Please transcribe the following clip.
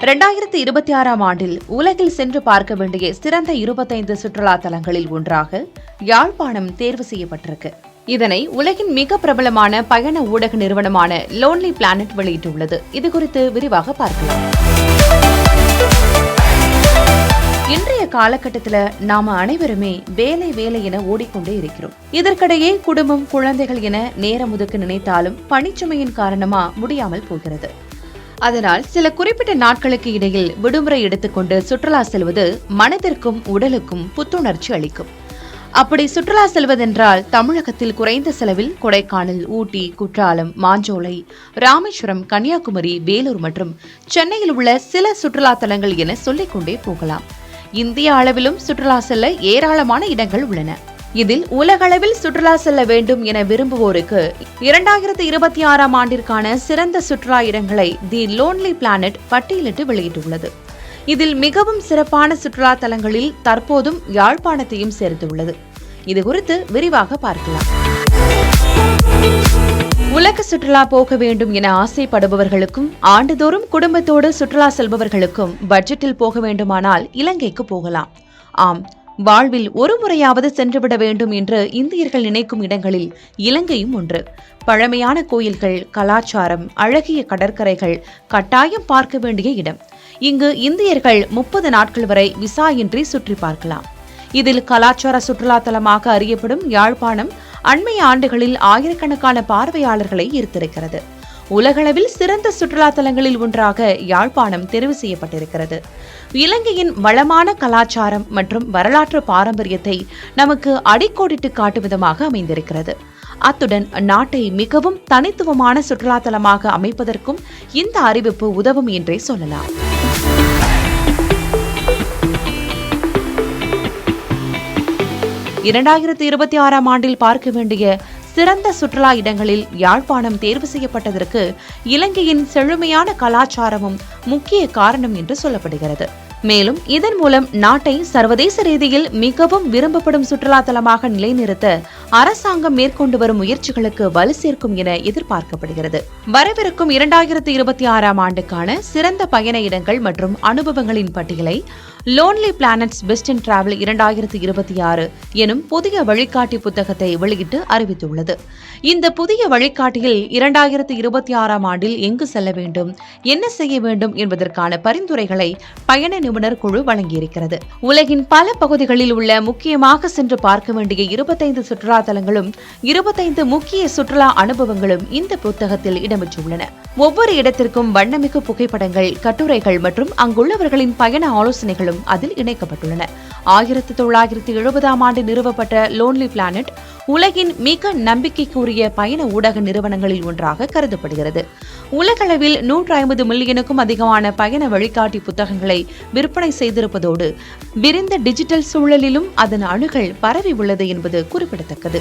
2026ஆம் ஆண்டில் உலகில் சென்று பார்க்க வேண்டிய சிறந்த 25 சுற்றுலா தலங்களில் ஒன்றாக யாழ்ப்பாணம் தேர்வு செய்யப்பட்டிருக்கு. இதனை உலகின் மிக பிரபலமான பயண ஊடக நிறுவனமான லோன்லி பிளானட் வெளியிட்டுள்ளது. இதுகுறித்து விரிவாக பார்க்கலாம். இன்றைய காலகட்டத்தில் நாம அனைவருமே வேலை வேலை என ஓடிக்கொண்டே இருக்கிறோம். இதற்கிடையே குடும்பம், குழந்தைகள் என நேரம் ஒதுக்க நினைத்தாலும் பணிச்சுமையின் காரணமா முடியாமல் போகிறது. அதனால் சில குறிப்பிட்ட நாட்களுக்கு இடையில் விடுமுறை எடுத்துக்கொண்டு சுற்றுலா செல்வது மனதிற்கும் உடலுக்கும் புத்துணர்ச்சி அளிக்கும். அப்படி சுற்றுலா செல்வதென்றால் தமிழகத்தில் குறைந்த செலவில் கொடைக்கானல், ஊட்டி, குற்றாலம், மாஞ்சோலை, ராமேஸ்வரம், கன்னியாகுமரி, வேலூர் மற்றும் சென்னையில் உள்ள சில சுற்றுலா தலங்கள் என சொல்லிக்கொண்டே போகலாம். இந்திய அளவிலும் சுற்றுலா செல்ல ஏராளமான இடங்கள் உள்ளன. இதில் உலகளவில் சுற்றுலா செல்ல வேண்டும் என விரும்புவோருக்கு 2026ஆம் ஆண்டிற்கான சிறந்த சுற்றுலா இடங்களை தி லோன்லி பிளானட் பட்டியலிட்டு வெளியிட்டுள்ளது. இதில் மிகவும் சிறப்பான சுற்றுலா தலங்களில் தற்போதும் யாழ்ப்பாணத்தையும் சேர்த்துள்ளது. இது குறித்து விரிவாக பார்க்கலாம். உலக சுற்றுலா போக வேண்டும் என ஆசைப்படுபவர்களுக்கும் ஆண்டுதோறும் குடும்பத்தோடு சுற்றுலா செல்பவர்களுக்கும் பட்ஜெட்டில் போக வேண்டுமானால் இலங்கைக்கு போகலாம். ஆம், வாழ்வில் ஒரு முறையாவது சென்றுவிட வேண்டும் என்று இந்தியர்கள் நினைக்கும் இடங்களில் இலங்கையும் ஒன்று. பழமையான கோயில்கள், கலாச்சாரம், அழகிய கடற்கரைகள் கட்டாயம் பார்க்க வேண்டிய இடம். இங்கு இந்தியர்கள் 30 நாட்கள் வரை விசா இன்றி சுற்றி பார்க்கலாம். இதில் கலாச்சார சுற்றுலா தலமாக அறியப்படும் யாழ்ப்பாணம் அண்மைய ஆண்டுகளில் ஆயிரக்கணக்கான பார்வையாளர்களை ஈர்த்திருக்கிறது. உலகளவில் சிறந்த சுற்றுலா தலங்களில் ஒன்றாக யாழ்ப்பாணம் தெரிவு செய்யப்பட்டிருக்கிறது. இலங்கையின் வளமான கலாச்சாரம் மற்றும் வரலாற்று பாரம்பரியத்தை நமக்கு அடிக்கோடிட்டு காட்டும் விதமாக அமைந்திருக்கிறது. அத்துடன் நாட்டை மிகவும் தனித்துவமான சுற்றுலா தலமாக அமைப்பதற்கும் இந்த அறிவிப்பு உதவும் என்றே சொல்லலாம். இரண்டாயிரத்து 26ஆம் ஆண்டில் பார்க்க வேண்டிய சிறந்த சுற்றுலா இடங்களில் யாழ்ப்பாணம் தேர்வு செய்யப்பட்டதற்கு இலங்கையின் செழுமையான கலாச்சாரமும் முக்கிய காரணம் என்று சொல்லப்படுகிறது. மேலும் இதன் மூலம் நாட்டை சர்வதேச ரீதியில் மிகவும் விரும்பப்படும் சுற்றுலா தலமாக நிலைநிறுத்த அரசாங்கம் மேற்கொண்டு வரும் முயற்சிகளுக்கு வலு சேர்க்கும் என எதிர்பார்க்கப்படுகிறது. வரவிருக்கும் 2026ஆம் ஆண்டுக்கான சிறந்த பயண இடங்கள் மற்றும் அனுபவங்களின் பட்டியலை lonely planets best in travel 2026 எனும் புதிய வழிகாட்டி புத்தகத்தை வெளியிட்டு அறிவித்துள்ளது. இந்த புதிய வழிகாட்டியில் 2026ஆம் ஆண்டில் எங்கு செல்ல வேண்டும், என்ன செய்ய வேண்டும் என்பதற்கான பரிந்துரைகளை பயண நிபுணர் குழு வழங்கியிருக்கிறது. உலகின் பல பகுதிகளில் உள்ள முக்கியமாக சென்று பார்க்க வேண்டிய 25 சுற்றுலா தலங்களும் 25 முக்கிய சுற்றுலா அனுபவங்களும் இந்த புத்தகத்தில் இடம்பெற்றுள்ளன. ஒவ்வொரு இடத்திற்கும் வண்ணமிகு புகைப்படங்கள், கட்டுரைகள் மற்றும் அங்குள்ளவர்களின் பயண ஆலோசனைகளும் அதில் இணைக்கப்பட்டுள்ளன. 1970ஆம் ஆண்டு நிறுவப்பட்ட லோன்லி பிளானட் உலகின் மிக நம்பிக்கைக்குரிய பயண ஊடக நிறுவனங்களில் ஒன்றாக கருதப்படுகிறது. உலகளவில் 150 மில்லியனுக்கும் அதிகமான பயண வழிகாட்டி புத்தகங்களை விற்பனை செய்திருப்பதோடு விரிந்த டிஜிட்டல் சூழலிலும் அதன் அணுகல் பரவி உள்ளது என்பது குறிப்பிடத்தக்கது.